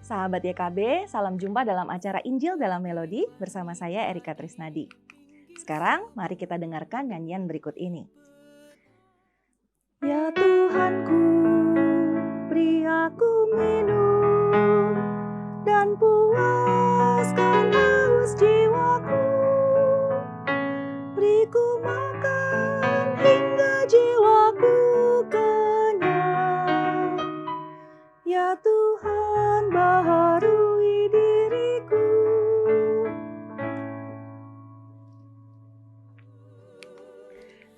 Sahabat YKB, salam jumpa dalam acara Injil dalam Melodi bersama saya Erika Trisnadi. Sekarang mari kita dengarkan nyanyian berikut ini. Ya Tuhanku, beri aku minum dan puaskan haus jiwaku. Beriku makan hingga jiwaku kenyang. Ya Tuhan, baharui diriku.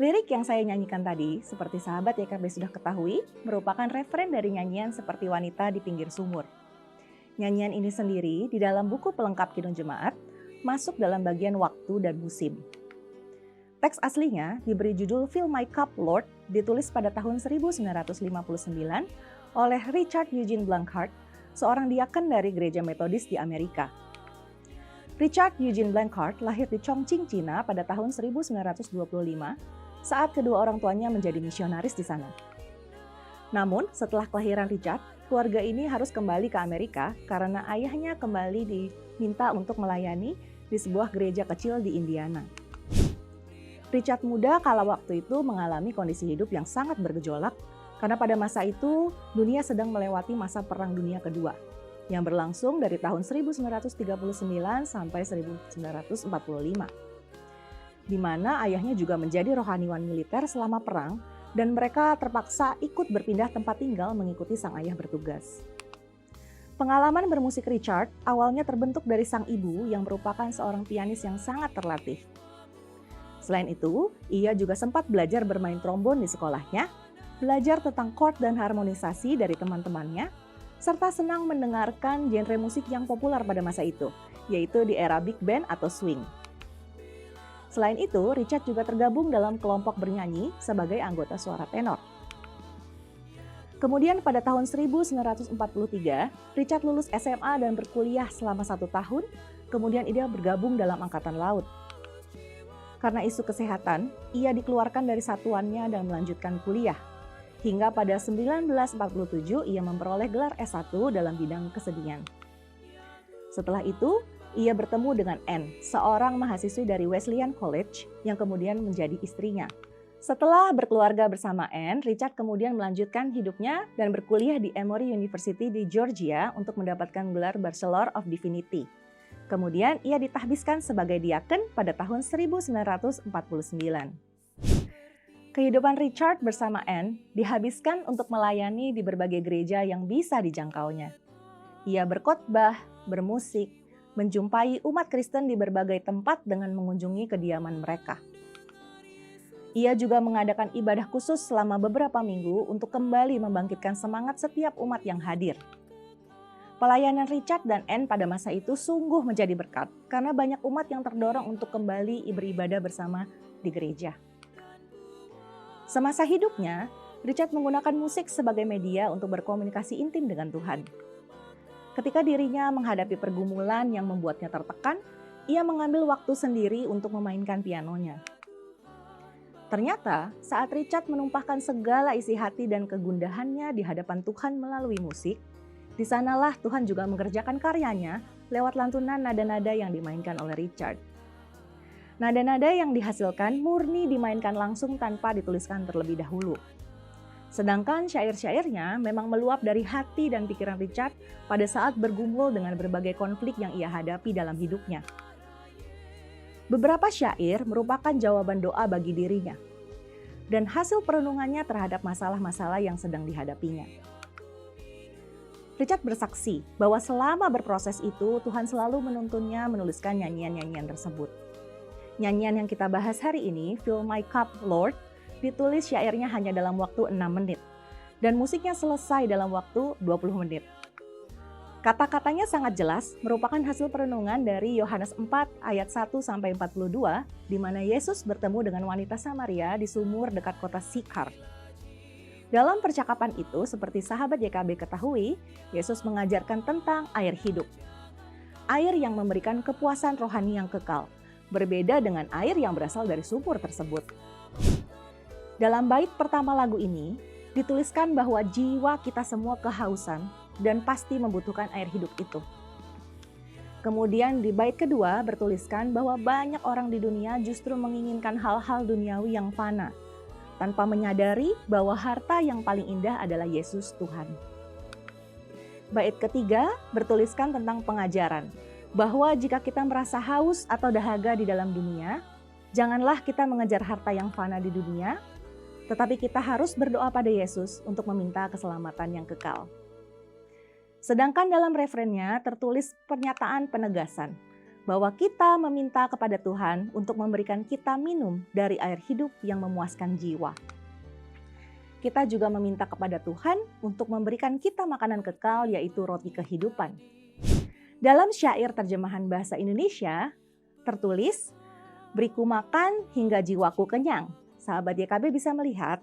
Lirik yang saya nyanyikan tadi, seperti sahabat YKB sudah ketahui, merupakan referen dari nyanyian Seperti Wanita di Pinggir Sumur. Nyanyian ini sendiri di dalam buku pelengkap Kidung Jemaat masuk dalam bagian waktu dan musim. Teks aslinya diberi judul Fill My Cup Lord, ditulis pada tahun 1959 oleh Richard Eugene Blanchard, seorang diaken dari gereja Metodis di Amerika. Richard Eugene Blanchard lahir di Chongqing, Cina pada tahun 1925 saat kedua orang tuanya menjadi misionaris di sana. Namun setelah kelahiran Richard, keluarga ini harus kembali ke Amerika karena ayahnya kembali diminta untuk melayani di sebuah gereja kecil di Indiana. Richard muda kala waktu itu mengalami kondisi hidup yang sangat bergejolak karena pada masa itu dunia sedang melewati masa Perang Dunia Kedua yang berlangsung dari tahun 1939 sampai 1945. Di mana ayahnya juga menjadi rohaniwan militer selama perang dan mereka terpaksa ikut berpindah tempat tinggal mengikuti sang ayah bertugas. Pengalaman bermusik Richard awalnya terbentuk dari sang ibu yang merupakan seorang pianis yang sangat terlatih. Selain itu, ia juga sempat belajar bermain trombon di sekolahnya, belajar tentang chord dan harmonisasi dari teman-temannya, serta senang mendengarkan genre musik yang populer pada masa itu, yaitu di era big band atau swing. Selain itu, Richard juga tergabung dalam kelompok bernyanyi sebagai anggota suara tenor. Kemudian pada tahun 1943, Richard lulus SMA dan berkuliah selama 1 tahun, kemudian ia bergabung dalam Angkatan Laut. Karena isu kesehatan, ia dikeluarkan dari satuannya dan melanjutkan kuliah. Hingga pada 1947 ia memperoleh gelar S1 dalam bidang kesenian. Setelah itu, ia bertemu dengan Anne, seorang mahasiswi dari Wesleyan College yang kemudian menjadi istrinya. Setelah berkeluarga bersama Anne, Richard kemudian melanjutkan hidupnya dan berkuliah di Emory University di Georgia untuk mendapatkan gelar Bachelor of Divinity. Kemudian ia ditahbiskan sebagai diaken pada tahun 1949. Kehidupan Richard bersama Anne dihabiskan untuk melayani di berbagai gereja yang bisa dijangkaunya. Ia berkhotbah, bermusik, menjumpai umat Kristen di berbagai tempat dengan mengunjungi kediaman mereka. Ia juga mengadakan ibadah khusus selama beberapa minggu untuk kembali membangkitkan semangat setiap umat yang hadir. Pelayanan Richard dan Anne pada masa itu sungguh menjadi berkat karena banyak umat yang terdorong untuk kembali beribadah bersama di gereja. Semasa hidupnya, Richard menggunakan musik sebagai media untuk berkomunikasi intim dengan Tuhan. Ketika dirinya menghadapi pergumulan yang membuatnya tertekan, ia mengambil waktu sendiri untuk memainkan pianonya. Ternyata, saat Richard menumpahkan segala isi hati dan kegundahannya di hadapan Tuhan melalui musik, di sanalah Tuhan juga mengerjakan karyanya lewat lantunan nada-nada yang dimainkan oleh Richard. Nada-nada yang dihasilkan murni dimainkan langsung tanpa dituliskan terlebih dahulu. Sedangkan syair-syairnya memang meluap dari hati dan pikiran Richard pada saat bergumul dengan berbagai konflik yang ia hadapi dalam hidupnya. Beberapa syair merupakan jawaban doa bagi dirinya dan hasil perenungannya terhadap masalah-masalah yang sedang dihadapinya. Richard bersaksi bahwa selama berproses itu Tuhan selalu menuntunnya menuliskan nyanyian-nyanyian tersebut. Nyanyian yang kita bahas hari ini, Fill My Cup Lord, ditulis syairnya hanya dalam waktu 6 menit dan musiknya selesai dalam waktu 20 menit. Kata-katanya sangat jelas, merupakan hasil perenungan dari Yohanes 4 ayat 1-42, di mana Yesus bertemu dengan wanita Samaria di sumur dekat kota Sikhar. Dalam percakapan itu, seperti sahabat YKB ketahui, Yesus mengajarkan tentang air hidup. Air yang memberikan kepuasan rohani yang kekal, berbeda dengan air yang berasal dari sumur tersebut. Dalam bait pertama lagu ini, dituliskan bahwa jiwa kita semua kehausan dan pasti membutuhkan air hidup itu. Kemudian di bait kedua bertuliskan bahwa banyak orang di dunia justru menginginkan hal-hal duniawi yang fana, tanpa menyadari bahwa harta yang paling indah adalah Yesus Tuhan. Bait ketiga bertuliskan tentang pengajaran, bahwa jika kita merasa haus atau dahaga di dalam dunia, janganlah kita mengejar harta yang fana di dunia, tetapi kita harus berdoa pada Yesus untuk meminta keselamatan yang kekal. Sedangkan dalam referennya tertulis pernyataan penegasan, bahwa kita meminta kepada Tuhan untuk memberikan kita minum dari air hidup yang memuaskan jiwa. Kita juga meminta kepada Tuhan untuk memberikan kita makanan kekal, yaitu roti kehidupan. Dalam syair terjemahan bahasa Indonesia tertulis, "Beriku makan hingga jiwaku kenyang." Sahabat YKB bisa melihat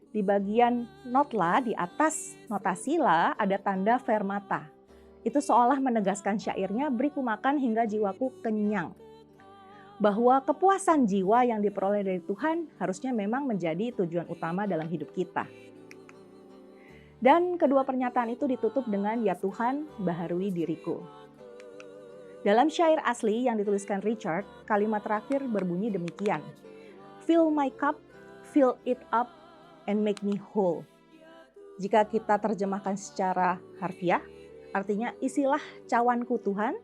di bagian notla di atas notasi la ada tanda fermata. Itu seolah menegaskan syairnya, "Beriku makan hingga jiwaku kenyang." Bahwa kepuasan jiwa yang diperoleh dari Tuhan harusnya memang menjadi tujuan utama dalam hidup kita. Dan kedua pernyataan itu ditutup dengan, "Ya Tuhan, baharui diriku." Dalam syair asli yang dituliskan Richard, kalimat terakhir berbunyi demikian, "Fill my cup, fill it up, and make me whole." Jika kita terjemahkan secara harfiah, artinya isilah cawanku Tuhan,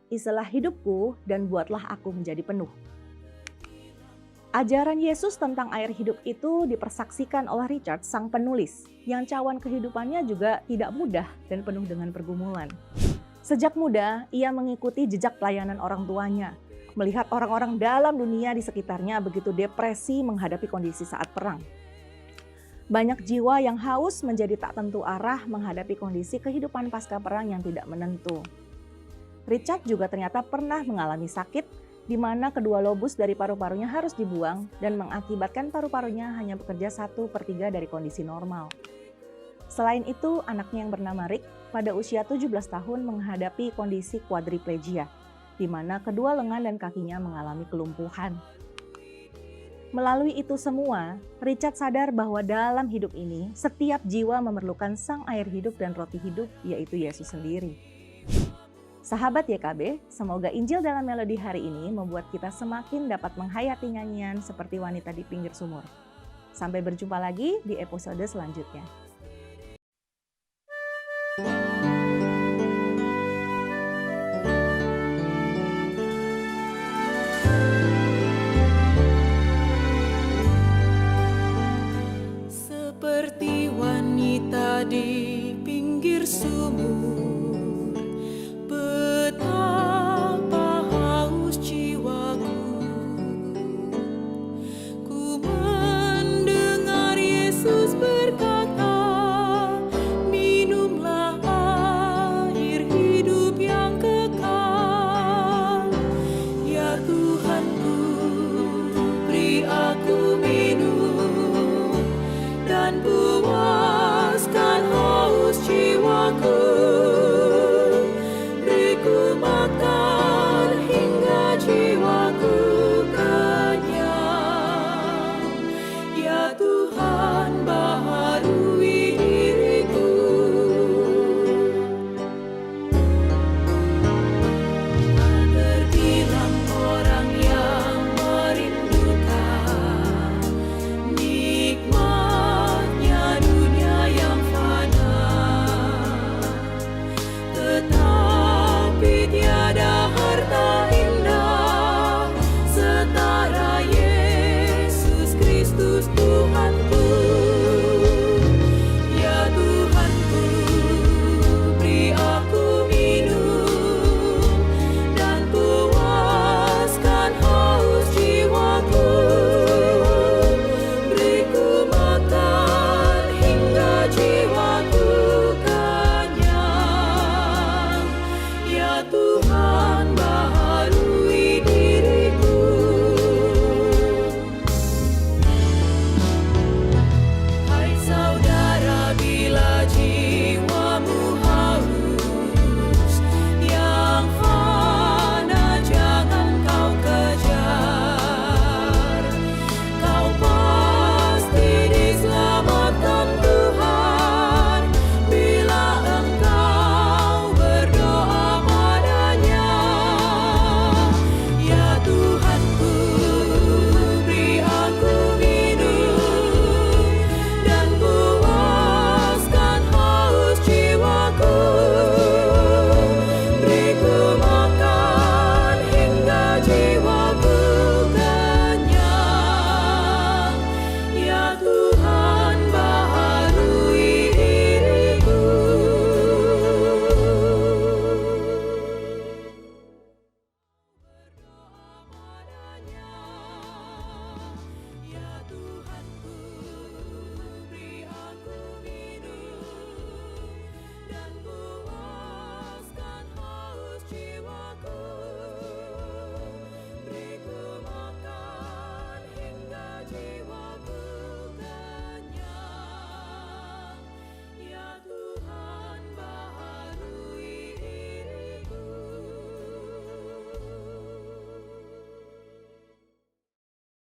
isilah hidupku, dan buatlah aku menjadi penuh. Ajaran Yesus tentang air hidup itu dipersaksikan oleh Richard, sang penulis, yang cawan kehidupannya juga tidak mudah dan penuh dengan pergumulan. Sejak muda, ia mengikuti jejak pelayanan orang tuanya, melihat orang-orang dalam dunia di sekitarnya begitu depresi menghadapi kondisi saat perang. Banyak jiwa yang haus menjadi tak tentu arah menghadapi kondisi kehidupan pasca perang yang tidak menentu. Richard juga ternyata pernah mengalami sakit di mana kedua lobus dari paru-parunya harus dibuang dan mengakibatkan paru-parunya hanya bekerja 1/3 dari kondisi normal. Selain itu, anaknya yang bernama Rick pada usia 17 tahun menghadapi kondisi quadriplegia, di mana kedua lengan dan kakinya mengalami kelumpuhan. Melalui itu semua, Richard sadar bahwa dalam hidup ini, setiap jiwa memerlukan sang air hidup dan roti hidup, yaitu Yesus sendiri. Sahabat YKB, semoga Injil dalam melodi hari ini membuat kita semakin dapat menghayati nyanyian seperti wanita di pinggir sumur. Sampai berjumpa lagi di episode selanjutnya. Seperti wanita di pinggir sumur,